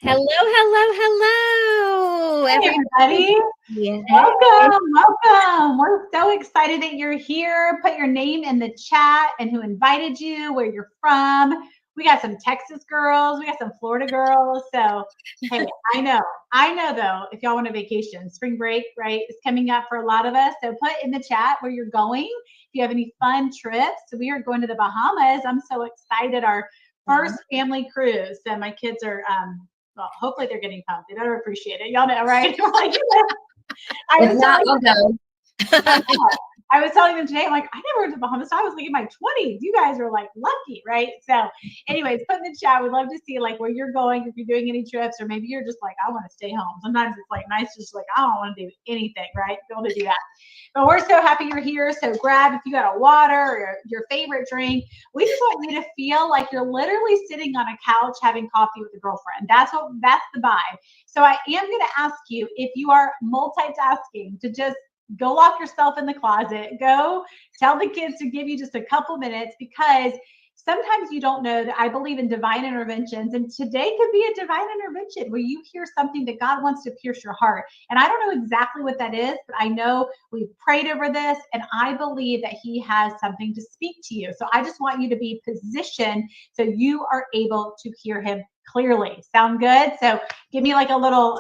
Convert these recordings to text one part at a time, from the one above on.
Hello, hello, hello, Hey, everybody. everybody. Welcome. We're so excited that you're here. Put your name in the chat and who invited you, where you're from. We got some Texas girls. We got some Florida girls. So, hey, I know though, if y'all want a vacation, spring break, right, is coming up for a lot of us. So put in the chat where you're going. If you have any fun trips, we are going to the Bahamas. I'm so excited. Our first family cruise. So my kids are, well, hopefully they're getting pumped. They better appreciate it. Y'all know, right? Like, I was telling them today, I'm like, I never went to the Bahamas. So I was like in my 20s. You guys are like lucky, right? So, anyways, put in the chat. We'd love to see like where you're going, if you're doing any trips, or maybe you're just like, I want to stay home. Sometimes it's like nice, just like, I don't want to do anything, right? Be able to do that. But we're so happy you're here. So grab, if you got a water or your favorite drink, we just want you to feel like you're literally sitting on a couch having coffee with a girlfriend. That's the vibe. So I am going to ask you, if you are multitasking, to just go lock yourself in the closet. Go tell the kids to give you just a couple minutes, because sometimes you don't know that I believe in divine interventions. And today could be a divine intervention where you hear something that God wants to pierce your heart. And I don't know exactly what that is, but I know we've prayed over this and I believe that He has something to speak to you. So I just want you to be positioned so you are able to hear Him clearly. Sound good? So give me like a little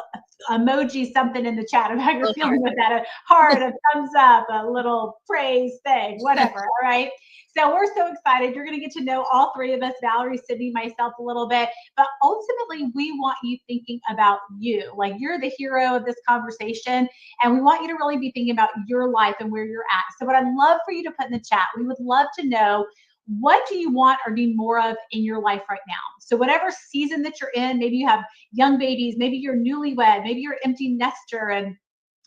emoji, something in the chat of how you're feeling with that. A heart, a thumbs up, a little praise thing, whatever. All right. So we're so excited. You're going to get to know all three of us, Valerie, Sydney, myself, a little bit. But ultimately, we want you thinking about you. Like, you're the hero of this conversation. And we want you to really be thinking about your life and where you're at. So what I'd love for you to put in the chat, we would love to know, what do you want or need more of in your life right now? So whatever season that you're in, maybe you have young babies, maybe you're newlywed, maybe you're empty nester, and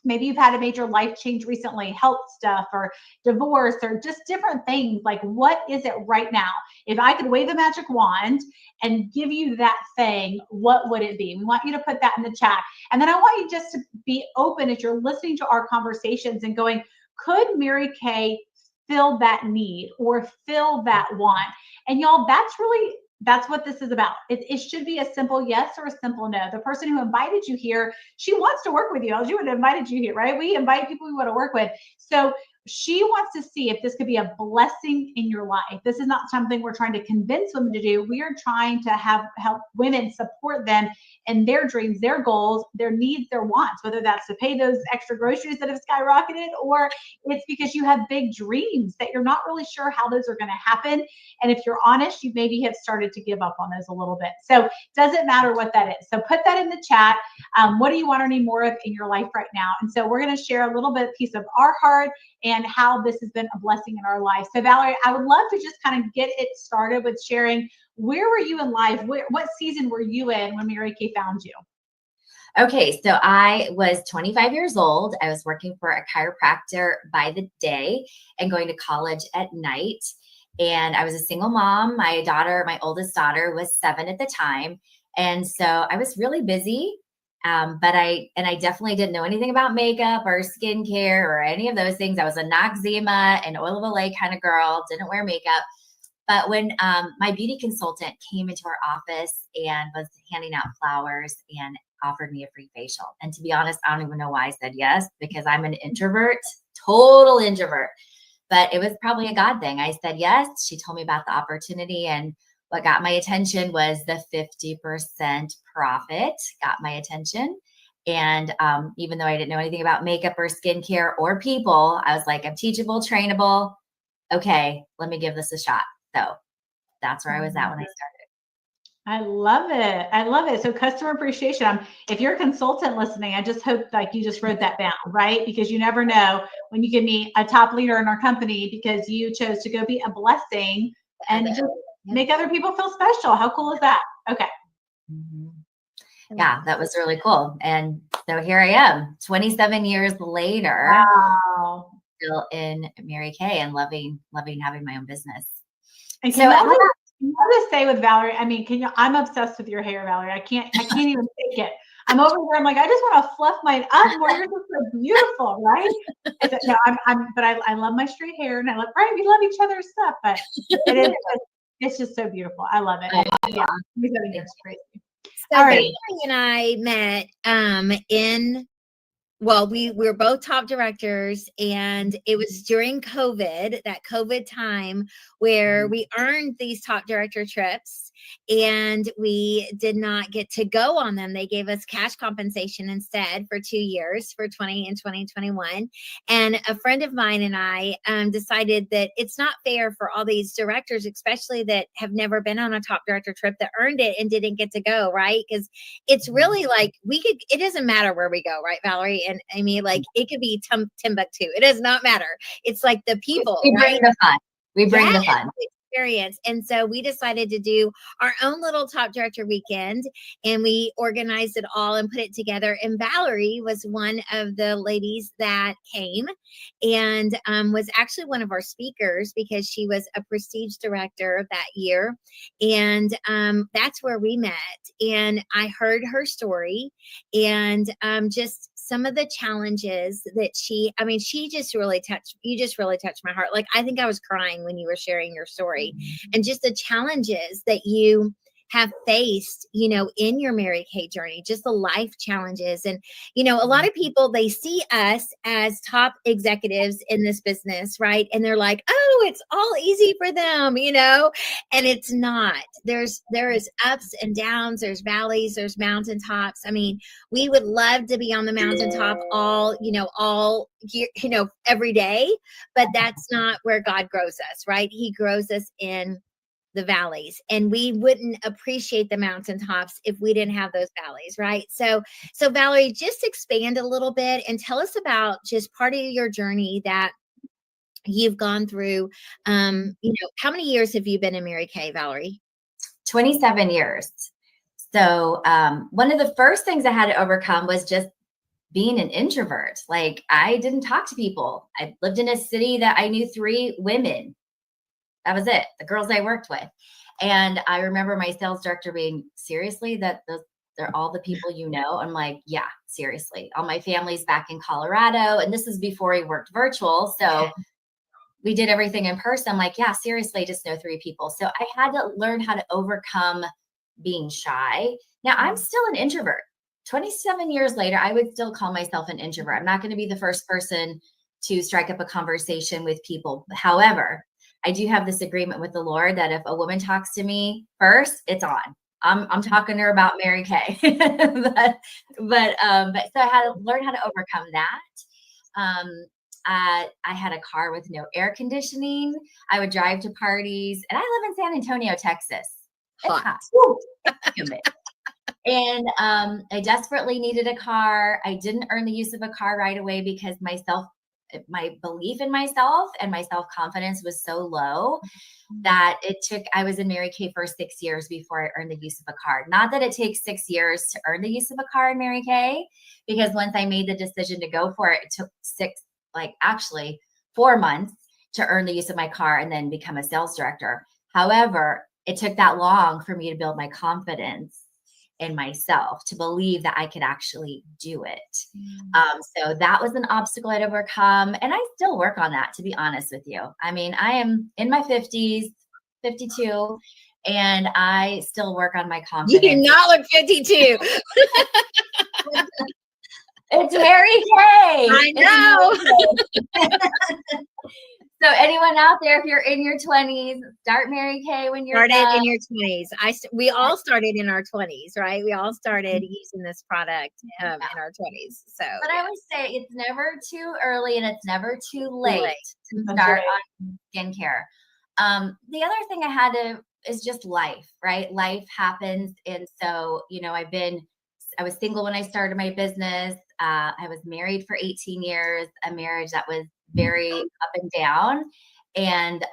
maybe you've had a major life change recently, health stuff or divorce or just different things. Like, what is it right now? If I could wave a magic wand and give you that thing, what would it be? We want you to put that in the chat. And then I want you just to be open as you're listening to our conversations and going, could Mary Kay fill that need or fill that want? And y'all, that's what this is about. It should be a simple yes or a simple no. The person who invited you here, she wants to work with you. She would have invited you here, right? We invite people we want to work with. So she wants to see if this could be a blessing in your life. This is not something we're trying to convince women to do. We are trying to help women, support them in their dreams, their goals, their needs, their wants, whether that's to pay those extra groceries that have skyrocketed, or it's because you have big dreams that you're not really sure how those are going to happen. And if you're honest, you maybe have started to give up on those a little bit. So it doesn't matter what that is. So put that in the chat. What do you want or need more of in your life right now? And so we're going to share a little bit piece of our heart and how this has been a blessing in our life. So Valerie, I would love to just kind of get it started with sharing, where were you in life? What season were you in when Mary Kay found you? Okay, so I was 25 years old. I was working for a chiropractor by the day and going to college at night. And I was a single mom. My oldest daughter was 7 at the time. And so I was really busy. But I definitely didn't know anything about makeup or skincare or any of those things. I was a Noxzema and oil of Olay kind of girl, didn't wear makeup. But when my beauty consultant came into our office and was handing out flowers and offered me a free facial. And to be honest, I don't even know why I said yes, because I'm an introvert, total introvert. But it was probably a God thing. I said yes. She told me about the opportunity, and what got my attention was the 50% profit got my attention. And even though I didn't know anything about makeup or skincare or people, I was like, I'm teachable, trainable. Okay, let me give this a shot. So that's where I was at when I started. I love it. I love it. So customer appreciation. If you're a consultant listening, I just hope like you just wrote that down, right? Because you never know when you can meet a top leader in our company because you chose to go be a blessing and just make other people feel special. How cool is that? Okay. Mm-hmm. Yeah, that was really cool. And so here I am, 27 years later, wow, still in Mary Kay and loving having my own business. And so I just say with Valerie, I mean, I'm obsessed with your hair, Valerie. I can't even take it. I'm over here. I'm like, I just want to fluff mine up more. You're just so beautiful, right? No, but I love my straight hair, and I love, right? We love each other's stuff, but it's just so beautiful. I love it. Yeah, it's crazy. So All right. Valerie and I met we were both top directors, and it was during COVID, that COVID time where we earned these top director trips and we did not get to go on them. They gave us cash compensation instead for 2 years, for 20 and 2021. And a friend of mine and I decided that it's not fair for all these directors, especially that have never been on a top director trip, that earned it and didn't get to go, right? Because it's really like it doesn't matter where we go, right, Valerie? And I mean, like, it could be Timbuktu. It does not matter. It's like the people, We right? bring the fun. We bring the fun. Experience. And so we decided to do our own little top director weekend, and we organized it all and put it together. And Valerie was one of the ladies that came and was actually one of our speakers because she was a prestige director that year. And that's where we met. And I heard her story and just some of the challenges that she just really touched my heart. Like, I think I was crying when you were sharing your story, and just the challenges that you have faced, in your Mary Kay journey, just the life challenges. And, a lot of people, they see us as top executives in this business, right? And they're like, oh, it's all easy for them, and it's not. There is ups and downs, there's valleys, there's mountaintops. I mean, we would love to be on the mountaintop all year, every day, but that's not where God grows us, right? He grows us in the valleys, and we wouldn't appreciate the mountaintops if we didn't have those valleys, right? So Valerie, just expand a little bit and tell us about just part of your journey that you've gone through. How many years have you been in Mary Kay, Valerie? 27 years. So one of the first things I had to overcome was just being an introvert. Like, I didn't talk to people. I lived in a city that I knew 3 women. That was it, the girls I worked with. And I remember my sales director being, seriously, they're all the people you know? I'm like, yeah, seriously. All my family's back in Colorado. And this is before he worked virtual. So we did everything in person. I'm like, yeah, seriously, just know 3 people. So I had to learn how to overcome being shy. Now, I'm still an introvert. 27 years later, I would still call myself an introvert. I'm not going to be the first person to strike up a conversation with people. However, I do have this agreement with the Lord that if a woman talks to me first, it's on. I'm talking to her about Mary Kay. but so I had to learn how to overcome that. I had a car with no air conditioning. I would drive to parties, and I live in San Antonio, Texas. It's hot. Humid. And I desperately needed a car. I didn't earn the use of a car right away because my belief in myself and my self-confidence was so low that I was in Mary Kay for 6 years before I earned the use of a car. Not that it takes 6 years to earn the use of a car in Mary Kay, because once I made the decision to go for it, it took 4 months to earn the use of my car and then become a sales director. However, it took that long for me to build my confidence in myself, to believe that I could actually do it. So that was an obstacle I'd overcome. And I still work on that, to be honest with you. I mean, I am in my 50s, 52, and I still work on my confidence. You do not look 52. It's Mary Kay. I know. So anyone out there, if you're in your 20s, start Mary Kay when you're started in your 20s. We all started in our 20s, right? We all started using this product in our 20s. So, but I always say it's never too early and it's never too late to start on skincare. The other thing I had to is just life, right? Life happens, and so I was single when I started my business. I was married for 18 years, a marriage that was very up and down. And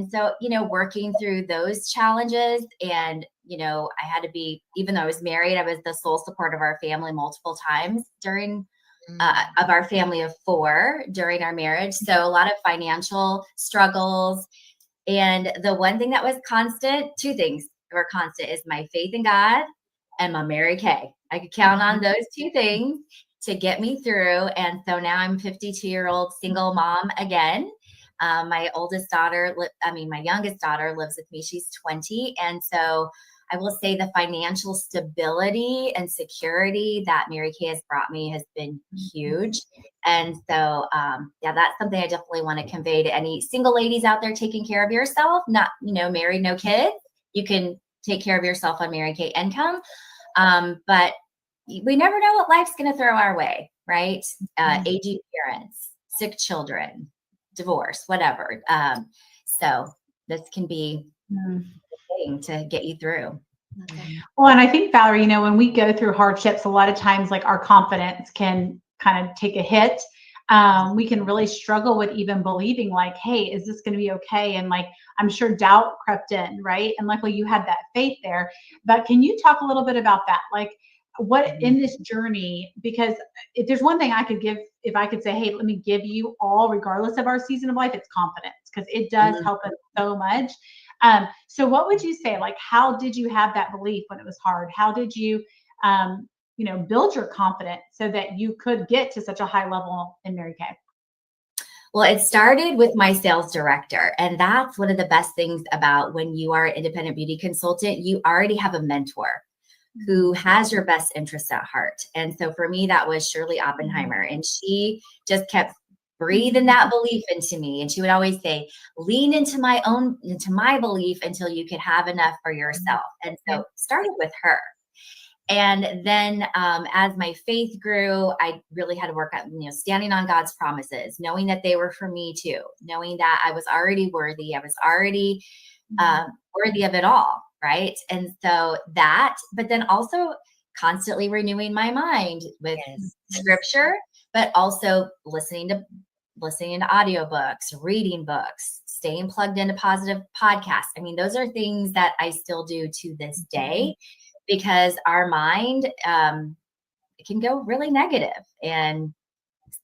so, working through those challenges, and, I had to be, even though I was married, I was the sole support of our family multiple times during, of our family of 4 during our marriage. So a lot of financial struggles. And the one thing that was constant, 2 things were constant, is my faith in God and my Mary Kay. I could count on those 2 things to get me through. And so now I'm 52-year-old single mom again. My youngest daughter lives with me. She's 20. And so I will say the financial stability and security that Mary Kay has brought me has been huge. And so, yeah, that's something I definitely want to convey to any single ladies out there taking care of yourself, not, married, no kids. You can take care of yourself on Mary Kay income. But we never know what life's going to throw our way, right? Aging parents, sick children, divorce, whatever. So this can be a thing to get you through. Well, and I think, Valerie, when we go through hardships, a lot of times like our confidence can kind of take a hit. We can really struggle with even believing like, hey, is this going to be okay? And like, I'm sure doubt crept in, right? And luckily you had that faith there. But can you talk a little bit about that? Like, what in this journey, because if there's one thing I could give, if I could say, hey, let me give you all, regardless of our season of life, it's confidence, because it does help us so much. So what would you say, like, how did you have that belief when it was hard? How did you, build your confidence so that you could get to such a high level in Mary Kay? Well, it started with my sales director. And that's one of the best things about when you are an independent beauty consultant, you already have a mentor who has your best interests at heart. And so for me, that was Shirley Oppenheimer. And she just kept breathing that belief into me. And she would always say, lean into my belief until you could have enough for yourself. And so it started with her. And then as my faith grew, I really had to work on, standing on God's promises, knowing that they were for me too, knowing that I was already worthy. I was already worthy of it all. Right. And so that, but then also constantly renewing my mind with scripture, but also listening to audiobooks, reading books, staying plugged into positive podcasts. I mean, those are things that I still do to this day, because our mind it can go really negative. And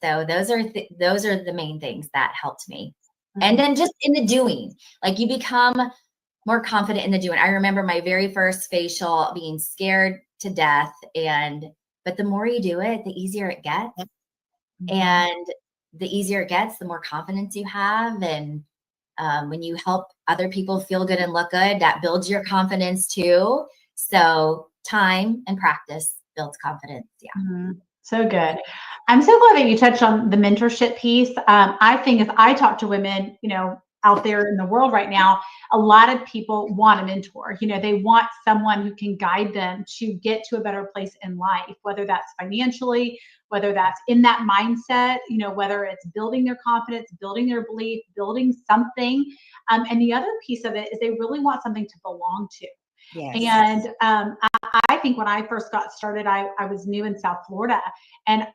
so those are the main things that helped me. And then just in the doing, like you become more confident in the doing. I remember my very first facial being scared to death. But the more you do it, the easier it gets. And the easier it gets, the more confidence you have. And when you help other people feel good and look good, that builds your confidence too. So time and practice builds confidence. Yeah. So good. I'm so glad that you touched on the mentorship piece. I think as I talk to women, out there in the world right now, a lot of people want a mentor. They want someone who can guide them to get to a better place in life, whether that's financially, whether that's in that mindset, whether it's building their confidence, building their belief, building something. And the other piece of it is they really want something to belong to. Yes. And I think when I first got started, I was new in South Florida, and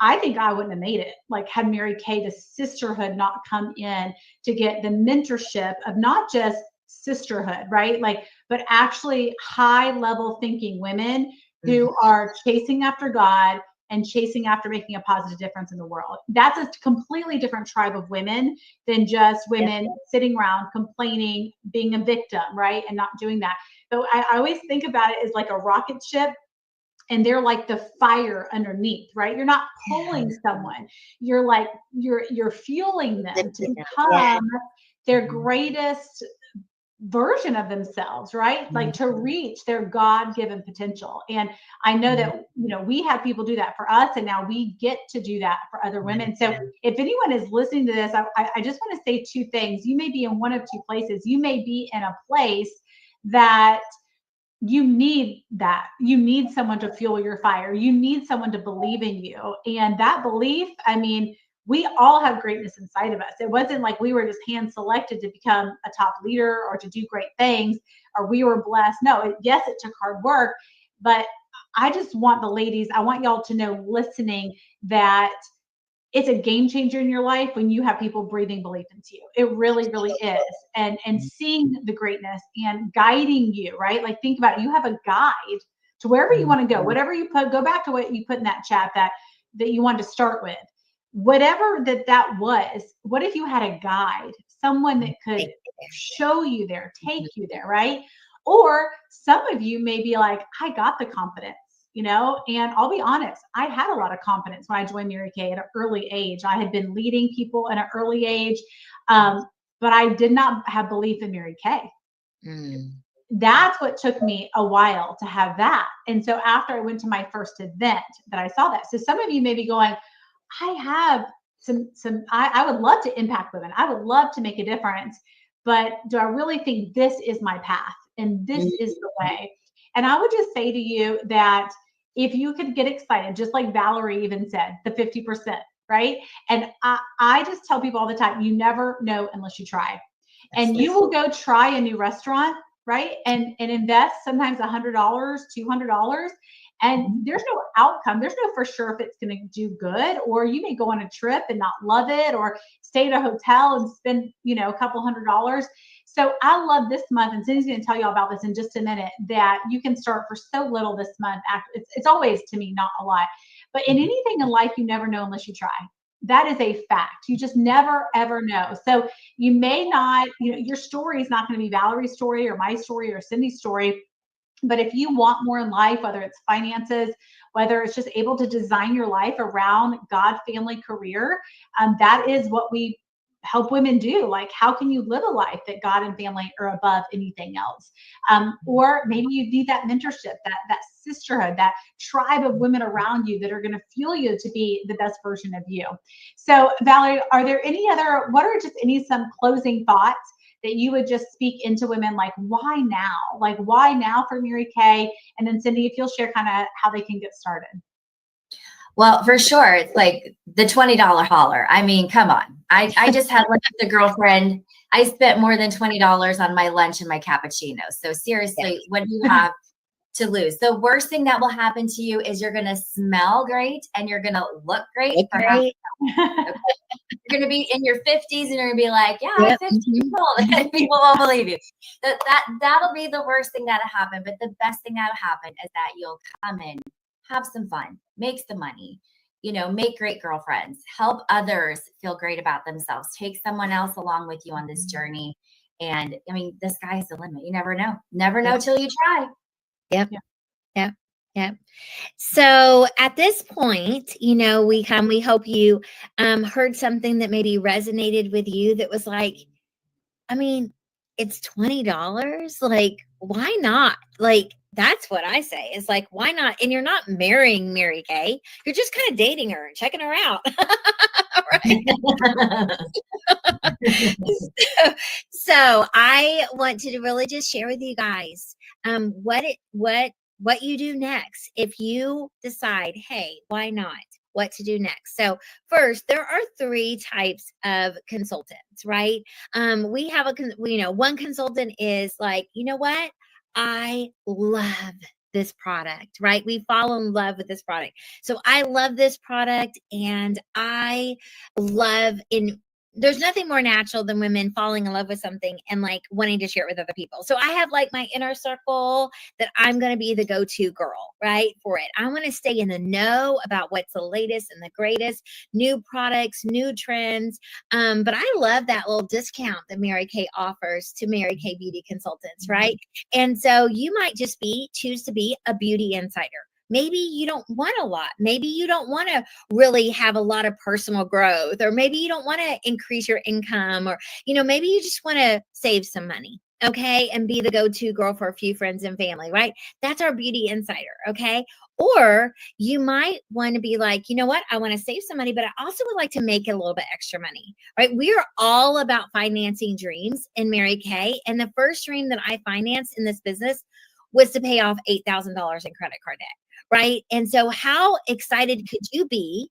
I think I wouldn't have made it, like, had Mary Kay, the sisterhood, not come in to get the mentorship of not just sisterhood, right? Like, but actually high level thinking women who are chasing after God and chasing after making a positive difference in the world. That's a completely different tribe of women than just women sitting around complaining, being a victim, right? And not doing that. So I always think about it as like a rocket ship, and they're like the fire underneath, right? You're not pulling someone. You're like, you're fueling them to become their greatest version of themselves, right? Like to reach their God-given potential. And I know that, we have people do that for us, and now we get to do that for other women. So if anyone is listening to this, I just want to say two things. You may be in one of two places. You may be in a place that you need someone to fuel your fire. You need someone to believe in you. And that belief, I mean, we all have greatness inside of us. It wasn't like we were just hand selected to become a top leader or to do great things, or we were blessed. No, yes, it took hard work, but I just want the ladies, I want y'all to know listening that it's a game changer in your life when you have people breathing belief into you. It really, really is. And seeing the greatness and guiding you, right? Like, think about it. You have a guide to wherever you want to go, whatever you put, go back to what you put in that chat that you wanted to start with. Whatever that was, what if you had a guide, someone that could show you there, take you there, right? Or some of you may be like, I got the confidence. And I'll be honest, I had a lot of confidence when I joined Mary Kay at an early age. I had been leading people at an early age, but I did not have belief in Mary Kay. that's what took me a while to have that. And so after I went to my first event that I saw that. So some of you may be going, I have I would love to impact women. I would love to make a difference, but do I really think this is my path and this is the way? And I would just say to you that if you could get excited, just like Valerie even said, the 50%, right? And I just tell people all the time, you never know unless you try. And you will go try a new restaurant, right? And invest sometimes $100, $200, and there's no outcome. There's no for sure if it's going to do good, or you may go on a trip and not love it, or stay at a hotel and spend, a couple $100. So I love this month, and Cindy's going to tell you all about this in just a minute, that you can start for so little this month. It's always, to me, not a lot. But in anything in life, you never know unless you try. That is a fact. You just never, ever know. So you may not, your story is not going to be Valerie's story or my story or Cindy's story. But if you want more in life, whether it's finances, whether it's just able to design your life around God, family, career, that is what we help women do. Like, how can you live a life that God and family are above anything else? Or maybe you need that mentorship, that sisterhood, that tribe of women around you that are going to fuel you to be the best version of you. So Valerie, are there what are just some closing thoughts that you would just speak into women, like, why now? Like, why now for Mary Kay? And then Cindy, if you'll share kind of how they can get started. Well, for sure. It's like the $20 holler. I mean, come on. I just had lunch with a girlfriend. I spent more than $20 on my lunch and my cappuccino. So seriously, what do you have to lose? The worst thing that will happen to you is you're going to smell great and you're going to look great. Okay. You're going to be in your 50s and you're going to be like, yeah, I'm 50 years old. And people won't believe you. That'll be the worst thing that'll happen. But the best thing that'll happen is that you'll come in, have some fun, make some money, make great girlfriends, help others feel great about themselves, take someone else along with you on this journey. And I mean, the sky's the limit. You never know till you try. Yep. So at this point, we hope you heard something that maybe resonated with you, that was like, I mean, it's $20. Like, why not? Like, that's what I say, is like, why not? And you're not marrying Mary Kay. You're just kind of dating her and checking her out. So I want to really just share with you guys what you do next if you decide, hey, why not? What to do next. So first, there are 3 types of consultants, right? We have one consultant is like, you know what? I love this product, right? We fall in love with this product. So I love this product, and there's nothing more natural than women falling in love with something and like wanting to share it with other people. So I have like my inner circle that I'm going to be the go-to girl, right, for it. I want to stay in the know about what's the latest and the greatest, new products, new trends. But I love that little discount that Mary Kay offers to Mary Kay beauty consultants, right? And so you might just choose to be a beauty insider. Maybe you don't want a lot. Maybe you don't want to really have a lot of personal growth, or maybe you don't want to increase your income, or, maybe you just want to save some money. Okay. And be the go-to girl for a few friends and family, right? That's our beauty insider. Okay. Or you might want to be like, you know what? I want to save some money, but I also would like to make a little bit extra money, right? We are all about financing dreams in Mary Kay. And the first dream that I financed in this business was to pay off $8,000 in credit card debt. Right. And so how excited could you be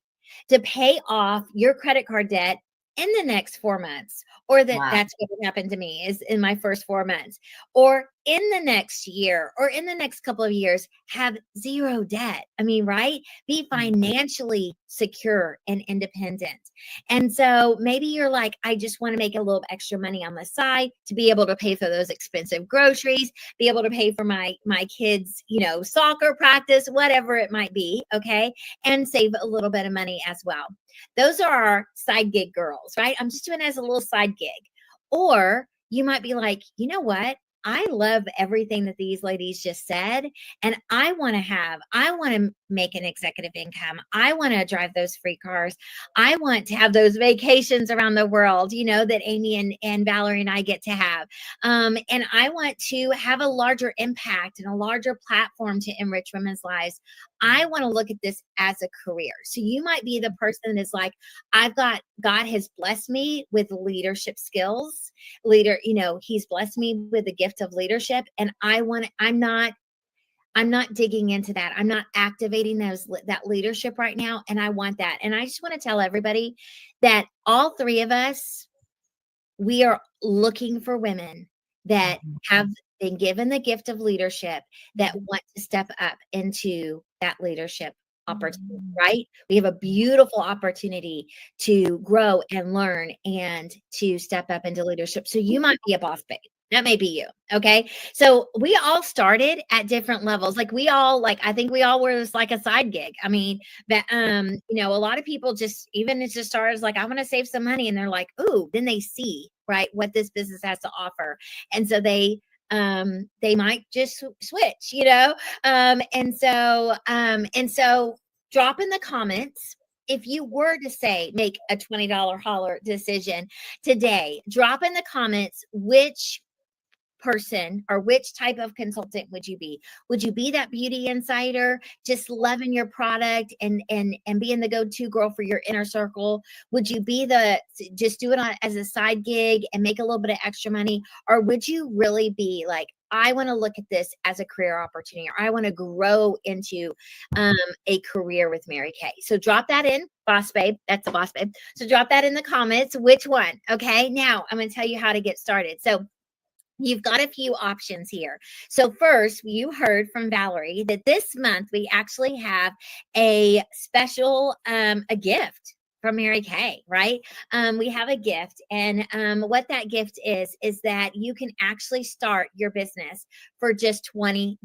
to pay off your credit card debt in the next 4 months? Or that's what happened to me, is in my first 4 months, or in the next year, or in the next couple of years, have zero debt. I mean, right? Be financially secure and independent. And so maybe you're like, I just want to make a little extra money on the side to be able to pay for those expensive groceries, be able to pay for my kids, soccer practice, whatever it might be. Okay. And save a little bit of money as well. Those are our side gig girls, right? I'm just doing it as a little side gig. Or you might be like, you know what? I love everything that these ladies just said. And I want to make an executive income. I want to drive those free cars. I want to have those vacations around the world, that Amy and Valerie and I get to have. And I want to have a larger impact and a larger platform to enrich women's lives. I want to look at this as a career. So you might be the person that's like, God has blessed me with leadership skills. He's blessed me with the gift of leadership. And I'm not digging into that. I'm not activating that leadership right now. And I want that. And I just want to tell everybody that all three of us, we are looking for women that have been given the gift of leadership that want to step up into that leadership opportunity, right? We have a beautiful opportunity to grow and learn and to step up into leadership. So you might be a boss babe. That may be you. Okay. So we all started at different levels. I think we all were just like a side gig. I mean, but, a lot of people it just started like, I want to save some money. And they're like, ooh, then they see, right, what this business has to offer. And so they might just switch, and so drop in the comments. If you were to say, make a $20 hauler decision today, drop in the comments which person or which type of consultant would you be? Would you be that beauty insider, just loving your product and being the go-to girl for your inner circle? Would you be just do it as a side gig and make a little bit of extra money? Or would you really be like, I want to look at this as a career opportunity, or I want to grow into a career with Mary Kay? So drop that in, boss babe. That's a boss babe. So drop that in the comments. Which one? Okay. Now I'm going to tell you how to get started. So you've got a few options here. So first, you heard from Valerie that this month we actually have a special, a gift from Mary Kay, right? We have a gift, and what that gift is that you can actually start your business for just $20.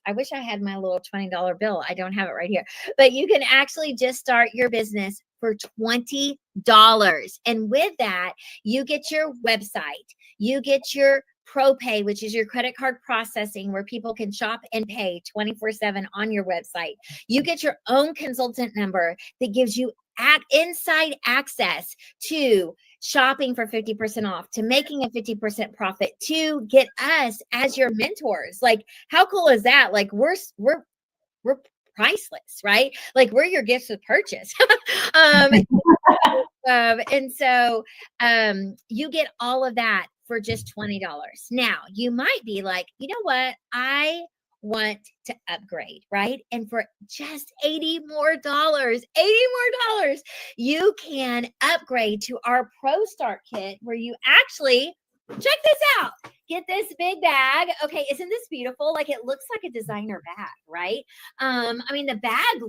I wish I had my little $20 bill. I don't have it right here, but you can actually just start your business for $20. And with that, you get your website, you get your ProPay, which is your credit card processing, where people can shop and pay 24/7 on your website. You get your own consultant number that gives you inside access to shopping for 50% off, to making a 50% profit, to get us as your mentors. Like, how cool is that? Like, we're priceless, right? Like, we're your gifts of purchase. And so you get all of that for just $20. Now, you might be like, you know what? I want to upgrade, right? And for just $80 more, you can upgrade to our Pro Start Kit, where you actually, check this out, get this big bag. Okay, isn't this beautiful? Like, it looks like a designer bag, right? I mean, the bag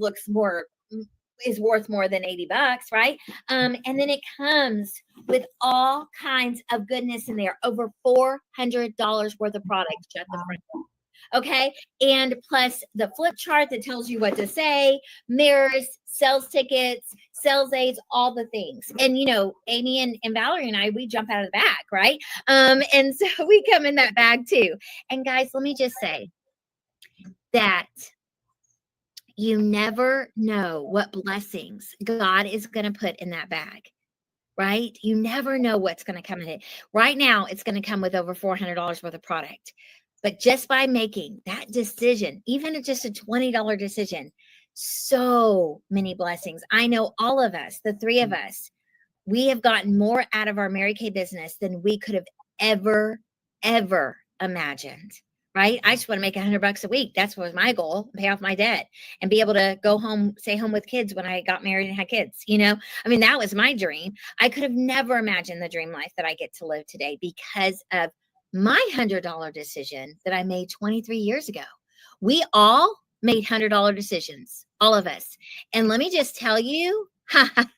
is worth more than $80, right? And then it comes with all kinds of goodness in there, over $400 worth of products at the front. Okay. And plus the flip chart that tells you what to say, mirrors, sales tickets, sales aids, all the things. And, Amy and Valerie and I, we jump out of the bag, right? And so we come in that bag too. And guys, let me just say that you never know what blessings God is going to put in that bag, right? You never know what's going to come in it. Right now, it's going to come with over $400 worth of product. But just by making that decision, even just a $20 decision, so many blessings. I know all of us, the three of us, we have gotten more out of our Mary Kay business than we could have ever imagined. Right? I just want to make $100 a week. That's what was my goal, pay off my debt and be able to go home, stay home with kids when I got married and had kids. I mean, that was my dream. I could have never imagined the dream life that I get to live today because of my $100 decision that I made 23 years ago. We all made $100 decisions, all of us. And let me just tell you, that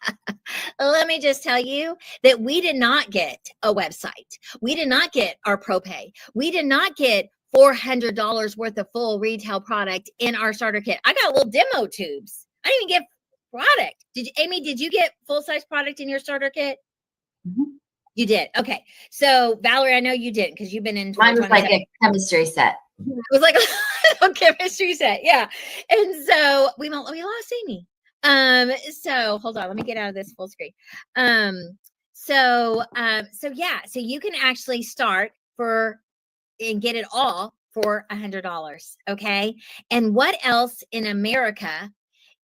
we did not get a website. We did not get our ProPay. We did not get $400 worth of full retail product in our starter kit. I got little demo tubes. I didn't even get product. Amy, did you get full-size product in your starter kit? Mm-hmm. You did. Okay. So Valerie, I know you didn't because you've been in Mine was like a chemistry set. It was like a chemistry set. Yeah. And so we lost Amy. So hold on, let me get out of this full screen. So yeah, so you can actually start and get it all for $100. Okay. And what else in America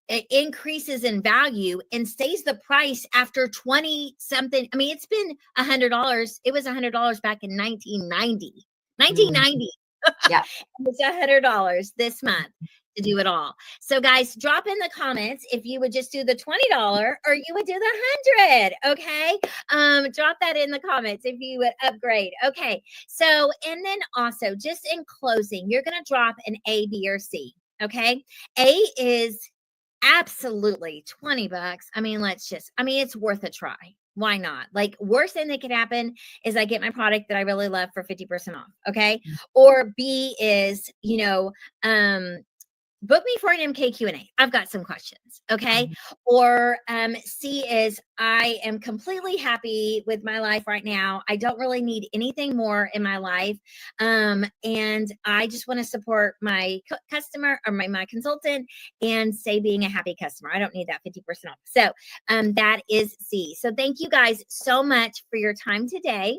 it increases in value and stays the price after 20 something? I mean, it's been $100. It was $100 back in 1990. 1990. Yeah. It's $100 this month to do it all. So guys, drop in the comments if you would just do the $20 or you would do the 100. Okay. Drop that in the comments if you would upgrade. Okay. So, and then also just in closing, you're going to drop an A, B, or C. Okay. A is absolutely $20. I mean, it's worth a try. Why not? Like, worst thing that could happen is I get my product that I really love for 50% off. Okay. Or B is, book me for an MK Q&A. I've got some questions. Okay. Or C is I am completely happy with my life right now. I don't really need anything more in my life. And I just want to support my customer or my consultant and stay being a happy customer. I don't need that 50% off. So that is C. So thank you guys so much for your time today.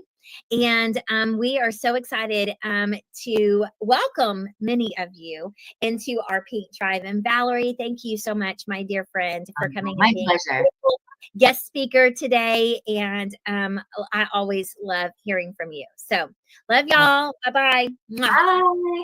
And we are so excited to welcome many of you into our Pink Tribe. And Valerie, thank you so much, my dear friend, for coming. My pleasure. Guest speaker today. And I always love hearing from you. So love y'all. Bye-bye. Bye.